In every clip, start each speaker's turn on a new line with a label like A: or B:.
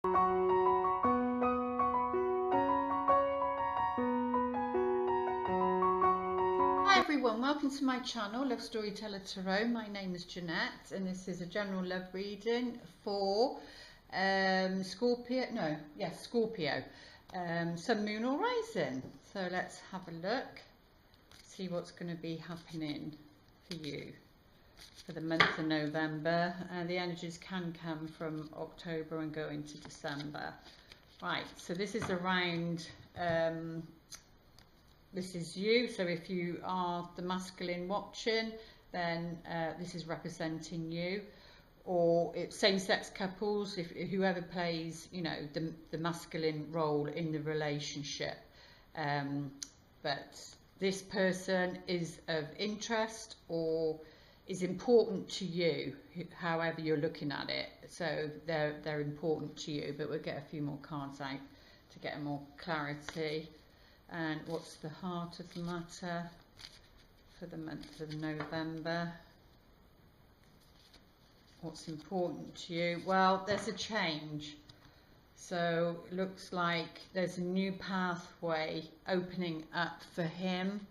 A: Hi everyone, welcome to my channel, Love Storyteller Tarot. My name is Jeanette and this is a general love reading for Scorpio, Sun, Moon or Rising. So let's have a look, see what's going to be happening for you for the month of November. The energies can come from October and go into December. Right, so this is around... this is you, so if you are the masculine watching, then this is representing you, or same-sex couples, if whoever plays, you know, the masculine role in the relationship. But this person is of interest or is important to you, however you're looking at it. So they're important to you, but we'll get a few more cards out to get more clarity. And what's the heart of the matter for the month of November? What's important to you? Well, there's a change. So it looks like there's a new pathway opening up for him.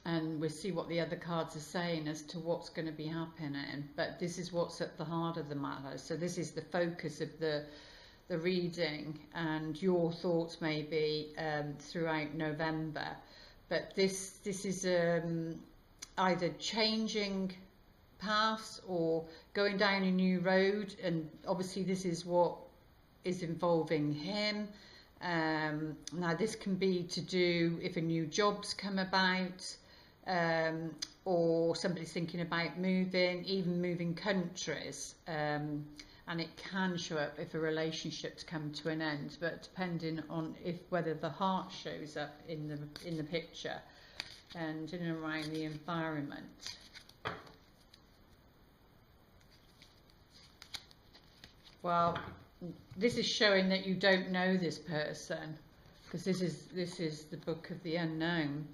A: And we'll see what the other cards are saying as to what's going to be happening. But this is what's at the heart of the matter. So this is the focus of the reading, and your thoughts may be throughout November, but this is either changing paths or going down a new road, and obviously this is what is involving him. Now this can be to do if a new job's come about, or somebody's thinking about moving, even moving countries. And it can show up if a relationship's come to an end, but depending on whether the heart shows up in the picture and in and around the environment. Well, this is showing that you don't know this person, because this is the book of the unknown.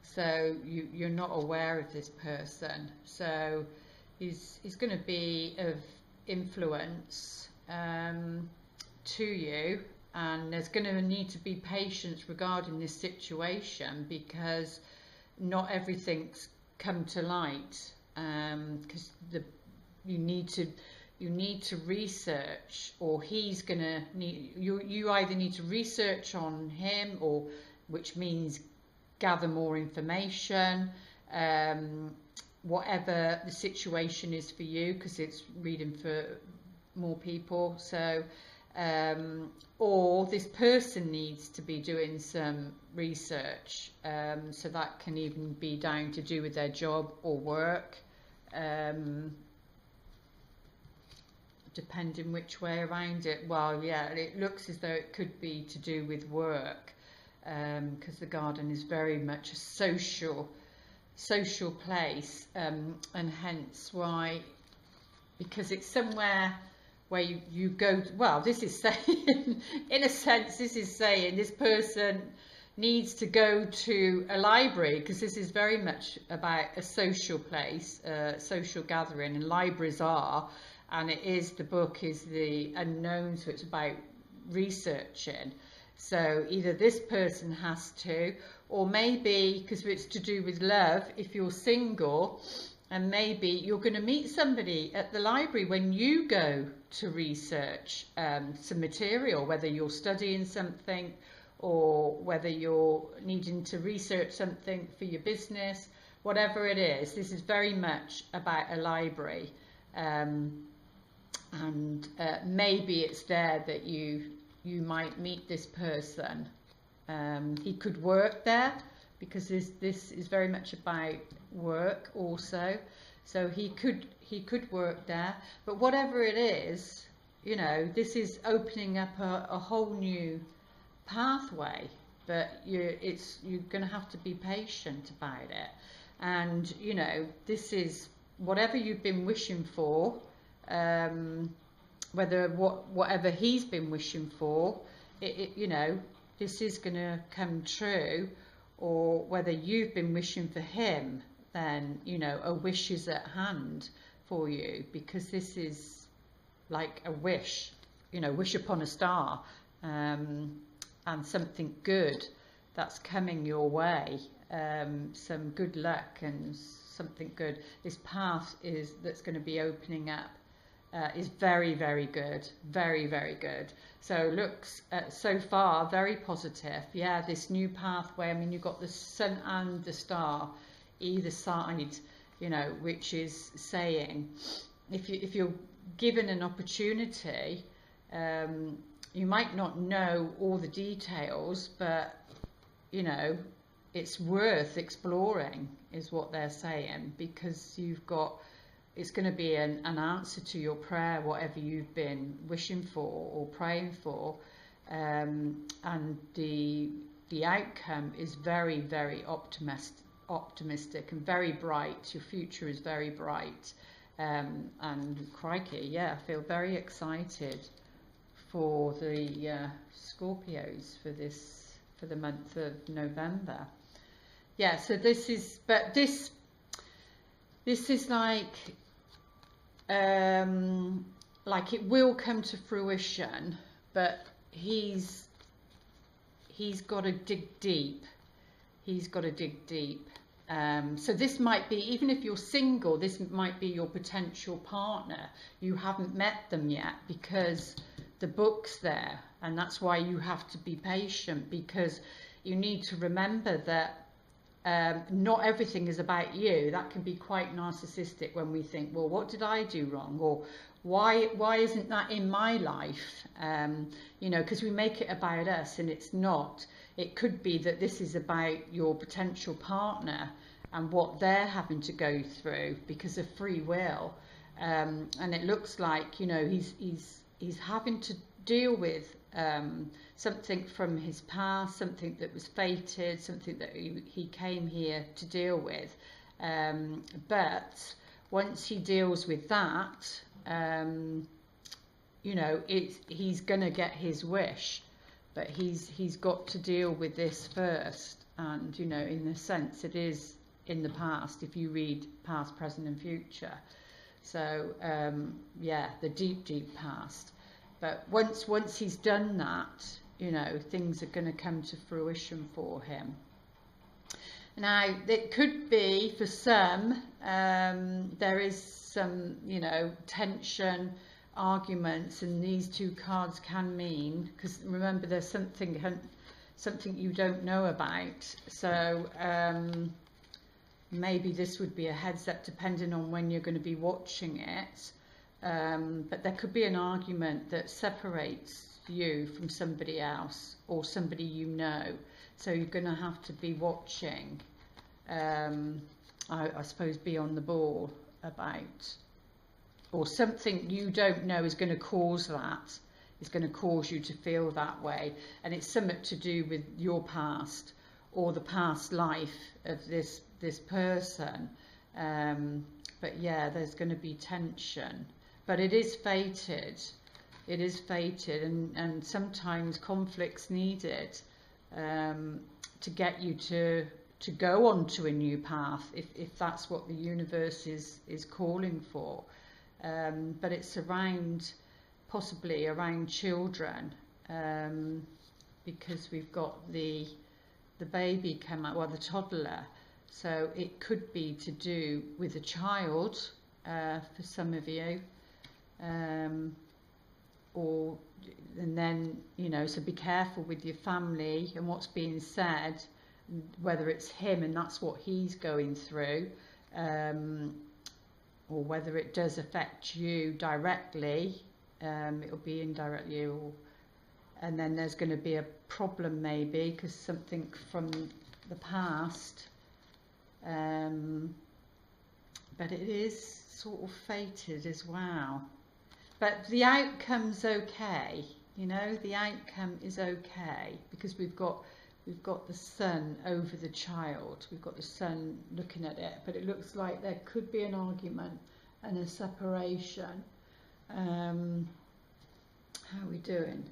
A: So you're not aware of this person. So he's going to be of influence to you, and there's going to need to be patience regarding this situation, because not everything's come to light, because you need to research, or he's gonna need you either need to research on him, or which means gather more information, whatever the situation is for you, because it's reading for more people. So or this person needs to be doing some research, so that can even be down to do with their job or work, depending which way around it. Well, yeah, it looks as though it could be to do with work, because the garden is very much a social place, and hence why, because it's somewhere where you go. Well, this is saying, in a sense, this is saying this person needs to go to a library, because this is very much about a social place, social gathering, and libraries are, and it is, the book is the unknown, so it's about researching. So either this person has to, or maybe, because it's to do with love, if you're single, and maybe you're going to meet somebody at the library when you go to research some material, whether you're studying something or whether you're needing to research something for your business, whatever it is. This is very much about a library, and maybe it's there that you might meet this person. He could work there, because this is very much about work also. So he could work there. But whatever it is, you know, this is opening up a whole new pathway. But you're going to have to be patient about it. And you know, this is whatever you've been wishing for. Whatever he's been wishing for, you know, this is going to come true, or whether you've been wishing for him, then, you know, a wish is at hand for you, because this is like a wish, you know, wish upon a star, and something good that's coming your way, some good luck and something good. This path that's going to be opening up is very, very good, very, very good. So looks so far very positive. Yeah, this new pathway. I mean, you've got the sun and the star either side, you know, which is saying if you're given an opportunity, you might not know all the details, but you know, it's worth exploring, is what they're saying, because you've got, it's going to be an answer to your prayer, whatever you've been wishing for or praying for, and the outcome is very, very optimistic and very bright. Your future is very bright, and crikey, yeah, I feel very excited for the Scorpios for the month of November. Yeah, so this is like it will come to fruition, but he's got to dig deep. He's got to dig deep. So this might be, even if you're single, this might be your potential partner. You haven't met them yet because the book's there, and that's why you have to be patient, because you need to remember that not everything is about you. That can be quite narcissistic when we think, well, what did I do wrong, or why isn't that in my life? You know, because we make it about us, and it's not. It could be that this is about your potential partner and what they're having to go through because of free will, and it looks like, you know, he's having to deal with something from his past, something that was fated, something that he came here to deal with, but once he deals with that, you know, he's gonna get his wish, but he's got to deal with this first. And you know, in a sense, it is in the past if you read past, present and future. So yeah, the deep past. But once he's done that, you know, things are going to come to fruition for him. Now, it could be for some, there is some, you know, tension, arguments, and these two cards can mean, because remember, there's something you don't know about. So maybe this would be a heads up depending on when you're going to be watching it. But there could be an argument that separates you from somebody else or somebody you know. So you're going to have to be watching, I suppose, be on the ball about, or something you don't know is going to cause that. It's going to cause you to feel that way. And it's something to do with your past or the past life of this person. But yeah, there's going to be tension. But it is fated. It is fated, and sometimes conflict's needed to get you to go on to a new path, if that's what the universe is calling for. But it's possibly around children, because we've got the baby come out, well, the toddler. So it could be to do with a child for some of you. And then, you know, so be careful with your family and what's being said, whether it's him and that's what he's going through, or whether it does affect you directly. It'll be indirectly, and then there's going to be a problem maybe because something from the past, but it is sort of fated as well. But the outcome's okay, you know, the outcome is okay, because we've got the sun over the child, we've got the sun looking at it, but it looks like there could be an argument and a separation. How are we doing?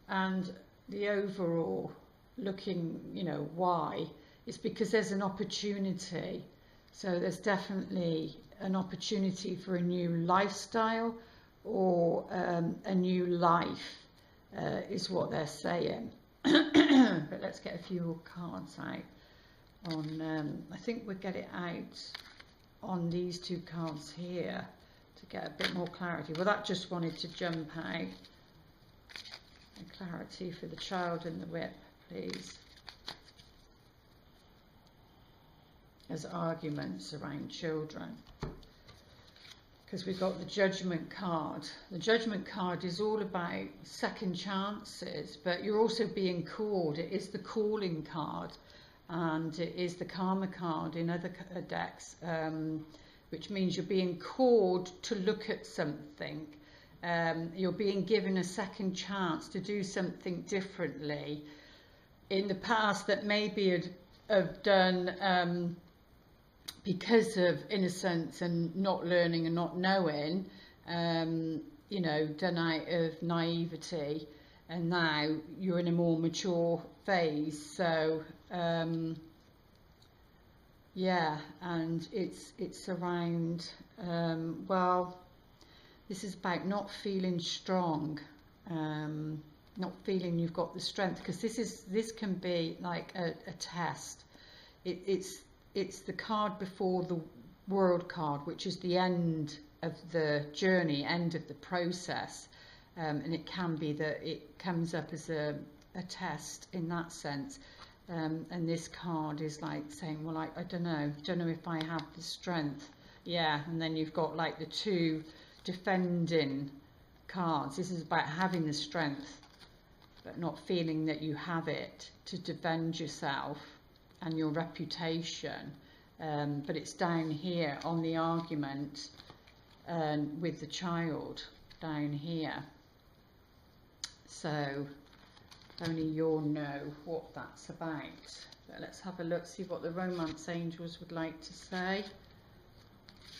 A: And the overall looking, you know, why? It's because there's an opportunity. So there's definitely an opportunity for a new lifestyle, or a new life is what they're saying. But let's get a few more cards out on, I think we'll get it out on these two cards here to get a bit more clarity. Well, that just wanted to jump out. And clarity for the child in the whip, please. As arguments around children. Because we've got the Judgment card. The Judgment card is all about second chances, but you're also being called. It is the calling card, and it is the Karma card in other decks, which means you're being called to look at something. You're being given a second chance to do something differently. In the past, that maybe have done because of innocence and not learning and not knowing, you know, done out of naivety, and now you're in a more mature phase. So yeah, and it's around well, this is about not feeling strong, not feeling you've got the strength, because this can be like a test. It's the card before the World card, which is the end of the journey, end of the process, and it can be that it comes up as a test in that sense. And this card is like saying, well, I don't know if I have the strength. Yeah, and then you've got like the two defending cards. This is about having the strength, but not feeling that you have it to defend yourself and your reputation. But it's down here on the argument with the child down here. So only you'll know what that's about. But let's have a look, see what the romance angels would like to say.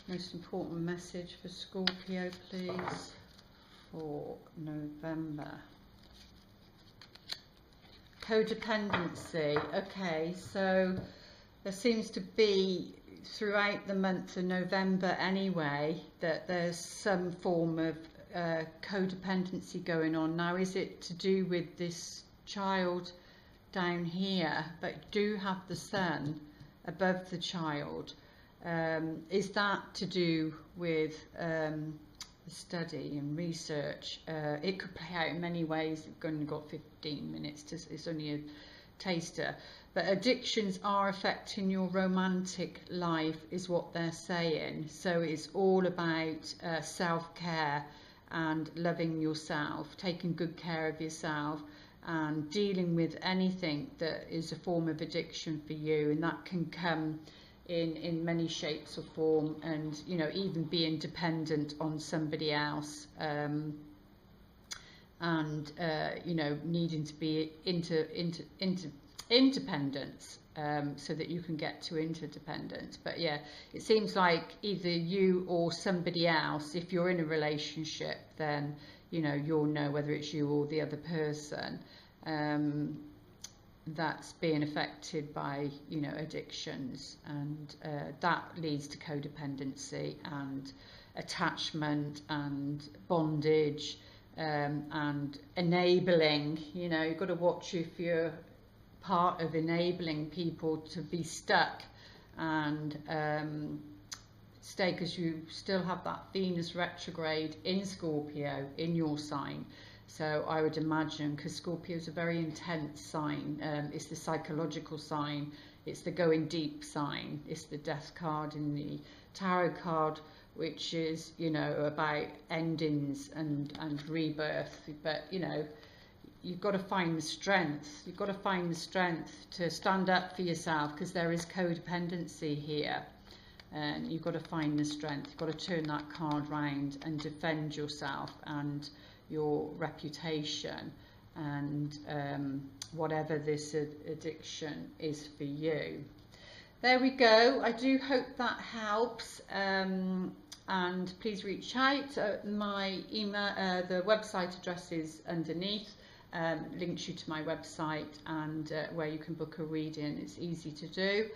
A: Most important message for Scorpio, please, for November. Codependency. Okay, so there seems to be throughout the month of November anyway that there's some form of codependency going on. Now, is it to do with this child down here, but do have the sun above the child? Is that to do with study and research? It could play out in many ways. We've only got 15 minutes, it's only a taster. But addictions are affecting your romantic life is what they're saying. So it's all about self-care and loving yourself, taking good care of yourself, and dealing with anything that is a form of addiction for you. And that can come in many shapes or form, and you know, even being dependent on somebody else, and you know, needing to be independence, so that you can get to interdependence. But yeah, it seems like either you or somebody else, if you're in a relationship, then you know, you'll know whether it's you or the other person that's being affected by, you know, addictions, and that leads to codependency and attachment and bondage, and enabling. You know, you've got to watch if you're part of enabling people to be stuck and stay, because you still have that Venus retrograde in Scorpio in your sign. So I would imagine, because Scorpio is a very intense sign, it's the psychological sign, it's the going deep sign, it's the death card in the tarot card, which is, you know, about endings and rebirth. But you know, you've got to find the strength. You've got to find the strength to stand up for yourself, because there is codependency here. And you've got to find the strength. You've got to turn that card round and defend yourself and your reputation, and whatever this addiction is for you. There we go. I do hope that helps. And please reach out. My email, the website address is underneath. Links you to my website and where you can book a reading. It's easy to do.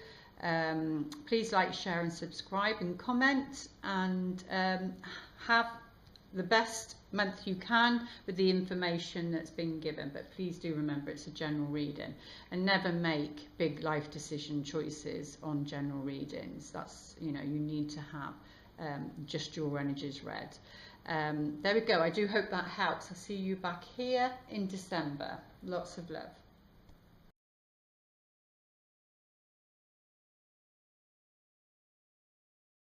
A: Please like, share and subscribe and comment, and have the best month you can with the information that's been given, but please do remember it's a general reading, and never make big life decision choices on general readings. That's, you know, you need to have just your energies read. There we go. I do hope that helps. I'll see you back here in December. Lots of love.